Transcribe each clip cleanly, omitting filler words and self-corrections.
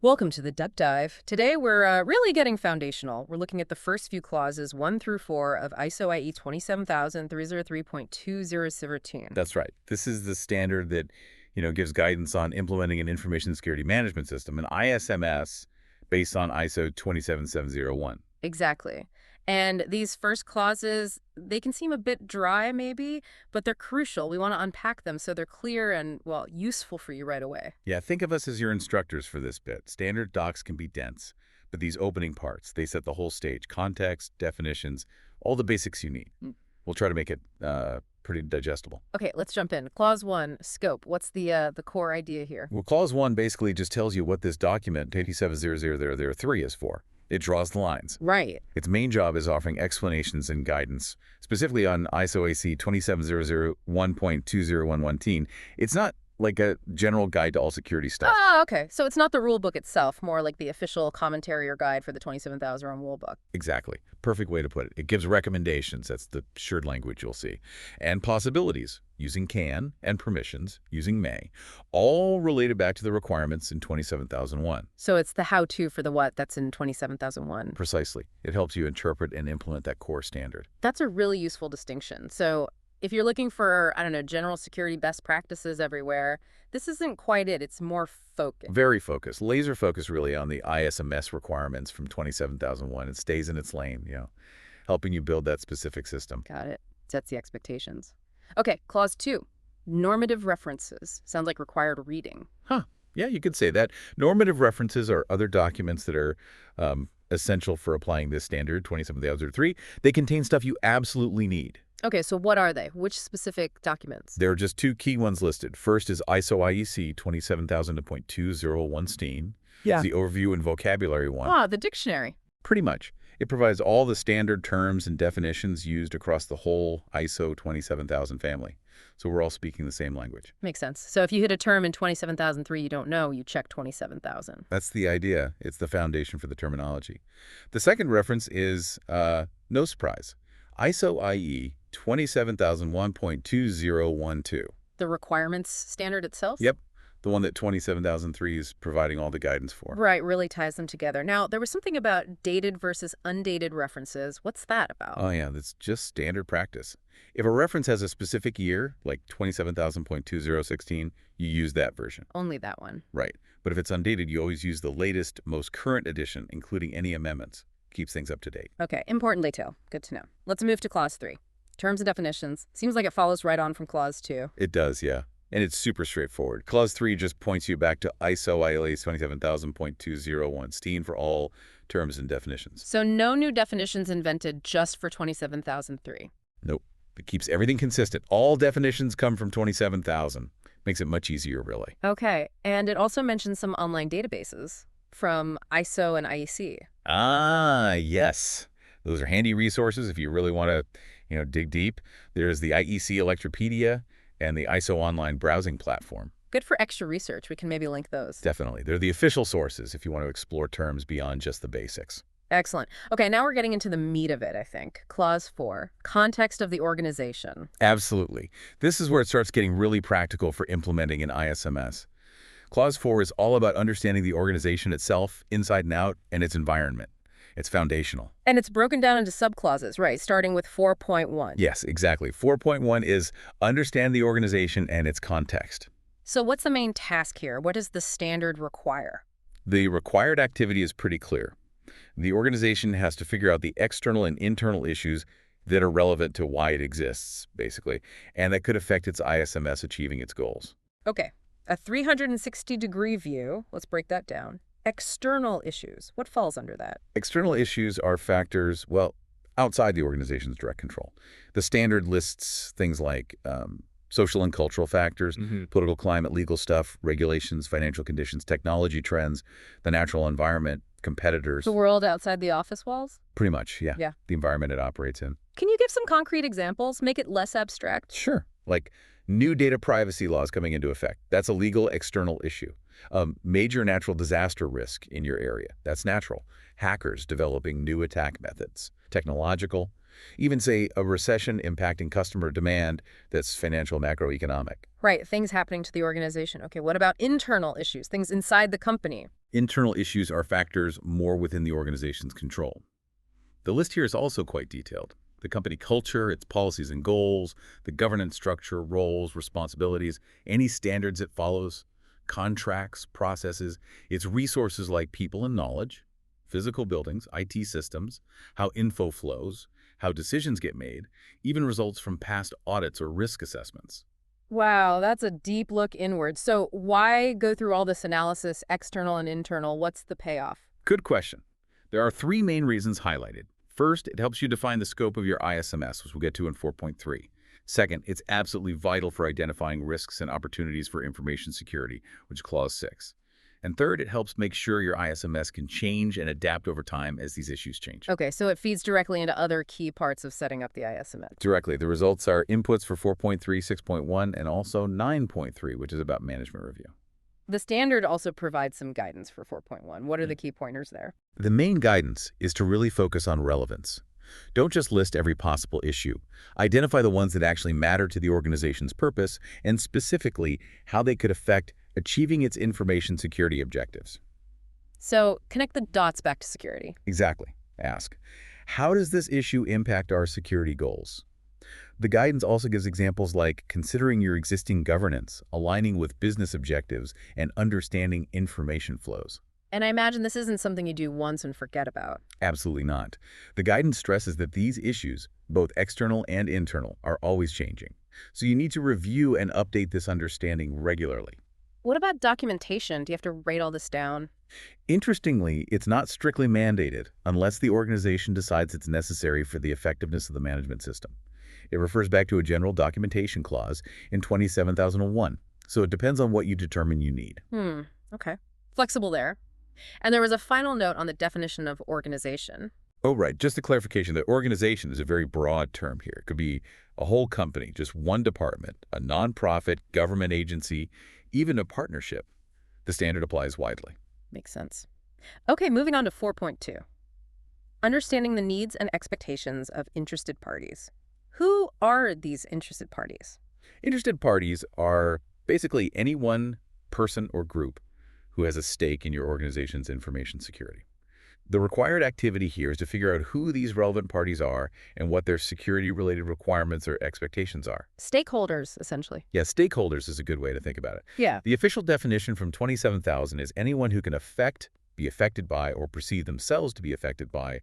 Welcome to the Deep Dive. Today we're really getting foundational. We're looking at the first few clauses 1 through 4 of ISO IE 27303.2017. That's right. This is the standard that, gives guidance on implementing an information security management system, an ISMS, based on ISO 27701. Exactly. And these first clauses, they can seem a bit dry maybe, but they're crucial. We want to unpack them so they're clear and, well, useful for you right away. Yeah, think of us as your instructors for this bit. Standard docs can be dense, but these opening parts, they set the whole stage: context, definitions, all the basics you need. We'll try to make it pretty digestible. Okay, let's jump in. Clause 1, scope. What's the core idea here? Well, Clause 1 basically just tells you what this document, 2700003, is for. It draws the lines. Right. Its main job is offering explanations and guidance, specifically on ISO AC 27001.2011. It's not like a general guide to all security stuff. Ah, okay. So it's not the rule book itself, more like the official commentary or guide for the 27001 rule book. Exactly. Perfect way to put it. It gives recommendations, that's the shared language you'll see, and possibilities, using can, and permissions, using may, all related back to the requirements in 27001. So it's the how-to for the what that's in 27001. Precisely. It helps you interpret and implement that core standard. That's a really useful distinction. So if you're looking for, I don't know, general security best practices everywhere, this isn't quite it. It's more focused. Very focused. Laser focused really on the ISMS requirements from 27001. It stays in its lane, helping you build that specific system. Got it. Sets the expectations. Okay, clause 2, normative references. Sounds like required reading. Huh. Yeah, you could say that. Normative references are other documents that are essential for applying this standard, 27003. They contain stuff you absolutely need. Okay, so what are they? Which specific documents? There are just two key ones listed. First is ISO IEC 27000.201 STEAM. Yeah. It's the overview and vocabulary one. Ah, the dictionary. Pretty much. It provides all the standard terms and definitions used across the whole ISO 27000 family. So we're all speaking the same language. Makes sense. So if you hit a term in 27003 you don't know, you check 27000. That's the idea. It's the foundation for the terminology. The second reference is, no surprise, ISO IE 27001.2012. The requirements standard itself? Yep. The one that 27003 is providing all the guidance for. Right, really ties them together. Now, there was something about dated versus undated references. What's that about? Oh, yeah, that's just standard practice. If a reference has a specific year, like 27000.2016, you use that version. Only that one. Right. But if it's undated, you always use the latest, most current edition, including any amendments. Keeps things up to date. Okay, important detail. Good to know. Let's move to clause 3. Terms and definitions. Seems like it follows right on from clause 2. It does, yeah. And it's super straightforward. Clause 3 just points you back to ISO ILA 27000.201 STEAM for all terms and definitions. So no new definitions invented just for 27003. Nope. It keeps everything consistent. All definitions come from 27000. Makes it much easier, really. Okay, and it also mentions some online databases from ISO and IEC. Ah, yes. Those are handy resources if you really want to, dig deep. There's the IEC Electropedia and the ISO online browsing platform. Good for extra research. We can maybe link those. Definitely. They're the official sources if you want to explore terms beyond just the basics. Excellent. Okay, now we're getting into the meat of it, I think. Clause 4, context of the organization. Absolutely. This is where it starts getting really practical for implementing an ISMS. Clause 4 is all about understanding the organization itself, inside and out, and its environment. It's foundational. And it's broken down into subclauses, right, starting with 4.1. Yes, exactly. 4.1 is understand the organization and its context. So what's the main task here? What does the standard require? The required activity is pretty clear. The organization has to figure out the external and internal issues that are relevant to why it exists, basically, and that could affect its ISMS achieving its goals. Okay, a 360-degree view. Let's break that down. External issues. What falls under that? External issues are factors, well, outside the organization's direct control. The standard lists things like social and cultural factors, political climate, legal stuff, regulations, financial conditions, technology trends, the natural environment, competitors. The world outside the office walls? Pretty much, yeah. Yeah. The environment it operates in. Can you give some concrete examples? Make it less abstract? Sure. Like new data privacy laws coming into effect. That's a legal external issue. Major natural disaster risk in your area. That's natural. Hackers developing new attack methods. Technological. Even, say, a recession impacting customer demand. That's financial macroeconomic. Right, things happening to the organization. Okay, what about internal issues, things inside the company? Internal issues are factors more within the organization's control. The list here is also quite detailed. The company culture, its policies and goals, the governance structure, roles, responsibilities, any standards it follows, contracts, processes, its resources like people and knowledge, physical buildings, IT systems, how info flows, how decisions get made, even results from past audits or risk assessments. Wow, that's a deep look inward. So why go through all this analysis, external and internal? What's the payoff? Good question. There are three main reasons highlighted. First, it helps you define the scope of your ISMS, which we'll get to in 4.3. Second, it's absolutely vital for identifying risks and opportunities for information security, which is Clause 6. And third, it helps make sure your ISMS can change and adapt over time as these issues change. Okay, so it feeds directly into other key parts of setting up the ISMS. Directly, the results are inputs for 4.3, 6.1, and also 9.3, which is about management review. The standard also provides some guidance for 4.1. What are the key pointers there? The main guidance is to really focus on relevance. Don't just list every possible issue. Identify the ones that actually matter to the organization's purpose and specifically how they could affect achieving its information security objectives. So connect the dots back to security. Exactly. Ask, how does this issue impact our security goals? The guidance also gives examples like considering your existing governance, aligning with business objectives, and understanding information flows. And I imagine this isn't something you do once and forget about. Absolutely not. The guidance stresses that these issues, both external and internal, are always changing. So you need to review and update this understanding regularly. What about documentation? Do you have to write all this down? Interestingly, it's not strictly mandated unless the organization decides it's necessary for the effectiveness of the management system. It refers back to a general documentation clause in 27001, so it depends on what you determine you need. Okay. Flexible there. And there was a final note on the definition of organization. Oh, right. Just a clarification, that organization is a very broad term here. It could be a whole company, just one department, a nonprofit, government agency, even a partnership. The standard applies widely. Makes sense. Okay, moving on to 4.2. Understanding the needs and expectations of interested parties. Who are these interested parties? Interested parties are basically any one person or group who has a stake in your organization's information security. The required activity here is to figure out who these relevant parties are and what their security-related requirements or expectations are. Stakeholders, essentially. Yeah, stakeholders is a good way to think about it. Yeah. The official definition from 27,000 is anyone who can be affected by, or perceive themselves to be affected by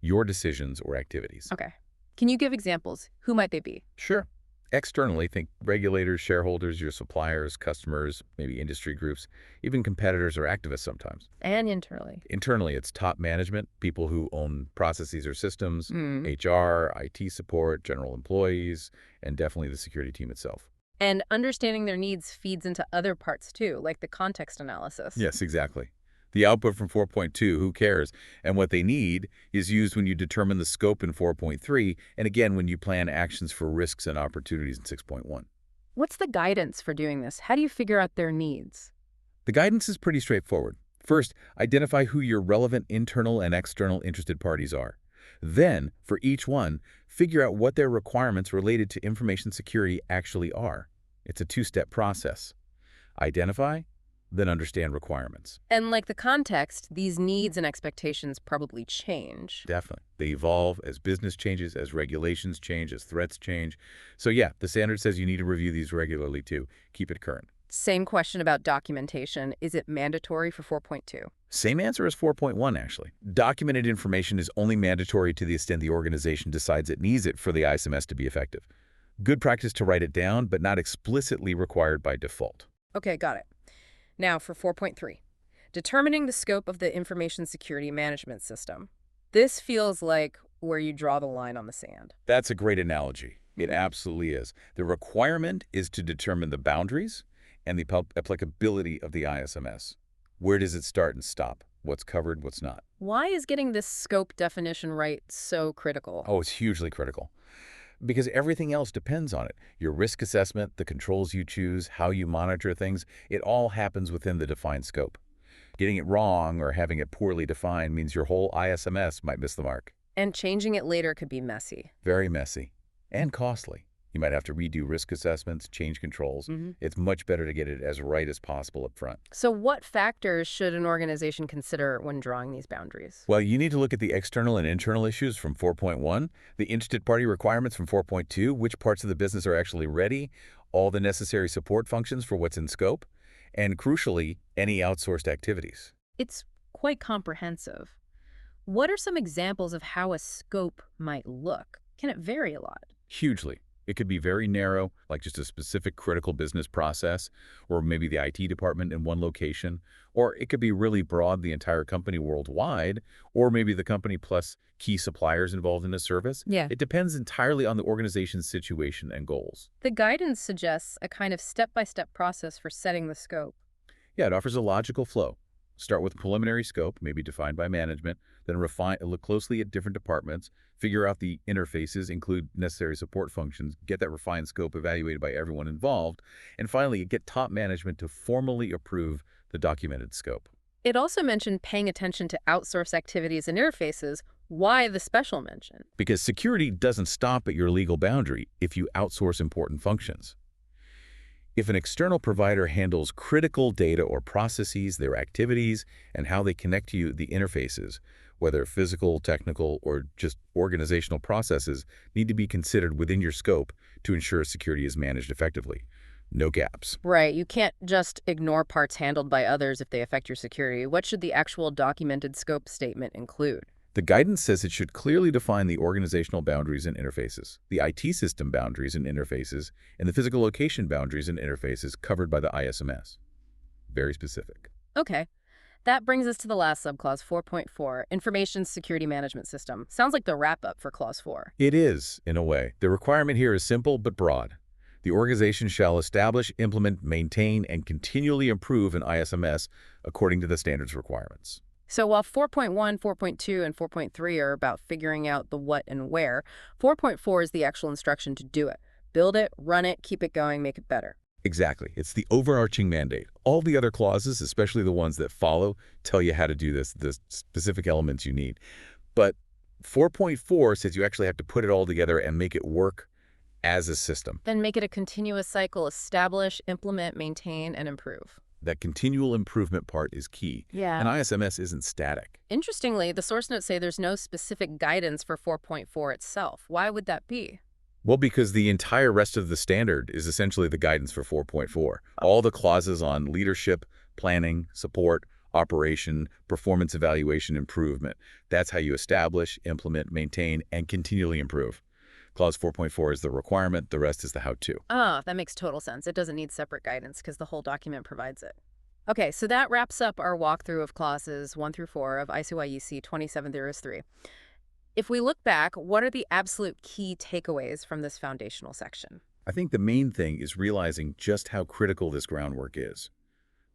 your decisions or activities. Okay. Can you give examples? Who might they be? Sure. Externally, think regulators, shareholders, your suppliers, customers, maybe industry groups, even competitors or activists sometimes. And internally. Internally, it's top management, people who own processes or systems, HR, IT support, general employees, and definitely the security team itself. And understanding their needs feeds into other parts too, like the context analysis. Yes, exactly. The output from 4.2, who cares, and what they need is used when you determine the scope in 4.3, and again when you plan actions for risks and opportunities in 6.1. What's the guidance for doing this? How do you figure out their needs? The guidance is pretty straightforward. First, identify who your relevant internal and external interested parties are. Then, for each one, figure out what their requirements related to information security actually are. It's a two-step process. Identify, then understand requirements. And like the context, these needs and expectations probably change. Definitely. They evolve as business changes, as regulations change, as threats change. So yeah, the standard says you need to review these regularly too. Keep it current. Same question about documentation. Is it mandatory for 4.2? Same answer as 4.1, actually. Documented information is only mandatory to the extent the organization decides it needs it for the ISMS to be effective. Good practice to write it down, but not explicitly required by default. Okay, got it. Now for 4.3, determining the scope of the information security management system. This feels like where you draw the line on the sand. That's a great analogy. It absolutely is. The requirement is to determine the boundaries and the applicability of the ISMS. Where does it start and stop? What's covered, what's not? Why is getting this scope definition right so critical? Oh, it's hugely critical. Because everything else depends on it. Your risk assessment, the controls you choose, how you monitor things, it all happens within the defined scope. Getting it wrong or having it poorly defined means your whole ISMS might miss the mark. And changing it later could be messy. Very messy and costly. You might have to redo risk assessments, change controls. It's much better to get it as right as possible up front. So what factors should an organization consider when drawing these boundaries? Well, you need to look at the external and internal issues from 4.1, the interested party requirements from 4.2, which parts of the business are actually ready, all the necessary support functions for what's in scope, and crucially, any outsourced activities. It's quite comprehensive. What are some examples of how a scope might look? Can it vary a lot? Hugely. It could be very narrow, like just a specific critical business process, or maybe the IT department in one location, or it could be really broad, the entire company worldwide, or maybe the company plus key suppliers involved in a service. Yeah. It depends entirely on the organization's situation and goals. The guidance suggests a kind of step-by-step process for setting the scope. Yeah, it offers a logical flow. Start with preliminary scope, maybe defined by management, then look closely at different departments, figure out the interfaces, include necessary support functions, get that refined scope evaluated by everyone involved, and finally, get top management to formally approve the documented scope. It also mentioned paying attention to outsource activities and interfaces. Why the special mention? Because security doesn't stop at your legal boundary if you outsource important functions. If an external provider handles critical data or processes, their activities, and how they connect to you, the interfaces, whether physical, technical, or just organizational processes, need to be considered within your scope to ensure security is managed effectively. No gaps. Right, you can't just ignore parts handled by others if they affect your security. What should the actual documented scope statement include? The guidance says it should clearly define the organizational boundaries and interfaces, the IT system boundaries and interfaces, and the physical location boundaries and interfaces covered by the ISMS. Very specific. Okay. That brings us to the last subclause, 4.4, Information Security Management System. Sounds like the wrap-up for Clause 4. It is, in a way. The requirement here is simple but broad. The organization shall establish, implement, maintain, and continually improve an ISMS according to the standards requirements. So while 4.1, 4.2, and 4.3 are about figuring out the what and where, 4.4 is the actual instruction to do it. Build it, run it, keep it going, make it better. Exactly. It's the overarching mandate. All the other clauses, especially the ones that follow, tell you how to do this, the specific elements you need. But 4.4 says you actually have to put it all together and make it work as a system. Then make it a continuous cycle, establish, implement, maintain, and improve. That continual improvement part is key. Yeah. An ISMS isn't static. Interestingly, the source notes say there's no specific guidance for 4.4 itself. Why would that be? Well, because the entire rest of the standard is essentially the guidance for 4.4. All the clauses on leadership, planning, support, operation, performance evaluation, improvement. That's how you establish, implement, maintain, and continually improve. Clause 4.4 is the requirement, the rest is the how-to. Ah, that makes total sense. It doesn't need separate guidance because the whole document provides it. Okay, so that wraps up our walkthrough of clauses 1 through 4 of ICYEC 27003. If we look back, what are the absolute key takeaways from this foundational section? I think the main thing is realizing just how critical this groundwork is.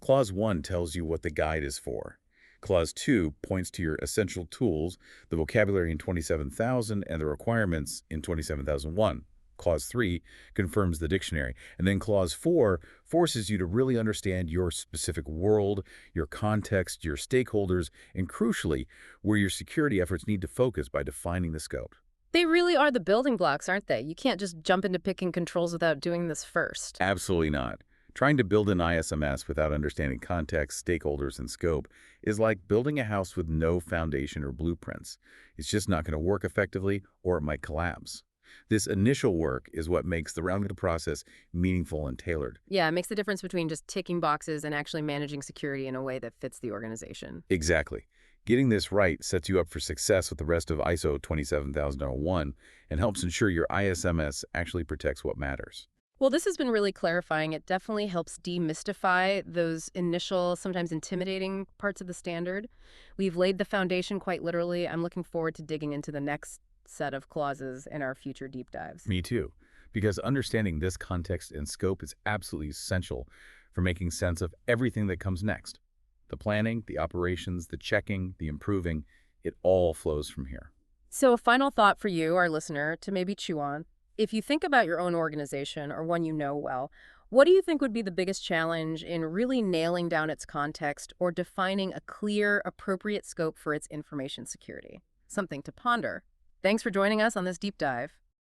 Clause 1 tells you what the guide is for. Clause 2 points to your essential tools, the vocabulary in 27,000 and the requirements in 27,001. Clause 3 confirms the dictionary. And then Clause 4 forces you to really understand your specific world, your context, your stakeholders, and crucially, where your security efforts need to focus by defining the scope. They really are the building blocks, aren't they? You can't just jump into picking controls without doing this first. Absolutely not. Trying to build an ISMS without understanding context, stakeholders, and scope is like building a house with no foundation or blueprints. It's just not going to work effectively, or it might collapse. This initial work is what makes the rounded process meaningful and tailored. Yeah, it makes the difference between just ticking boxes and actually managing security in a way that fits the organization. Exactly. Getting this right sets you up for success with the rest of ISO 27001 and helps ensure your ISMS actually protects what matters. Well, this has been really clarifying. It definitely helps demystify those initial, sometimes intimidating parts of the standard. We've laid the foundation quite literally. I'm looking forward to digging into the next set of clauses in our future deep dives. Me too, because understanding this context and scope is absolutely essential for making sense of everything that comes next. The planning, the operations, the checking, the improving, it all flows from here. So a final thought for you, our listener, to maybe chew on. If you think about your own organization or one you know well, what do you think would be the biggest challenge in really nailing down its context or defining a clear, appropriate scope for its information security? Something to ponder. Thanks for joining us on this deep dive.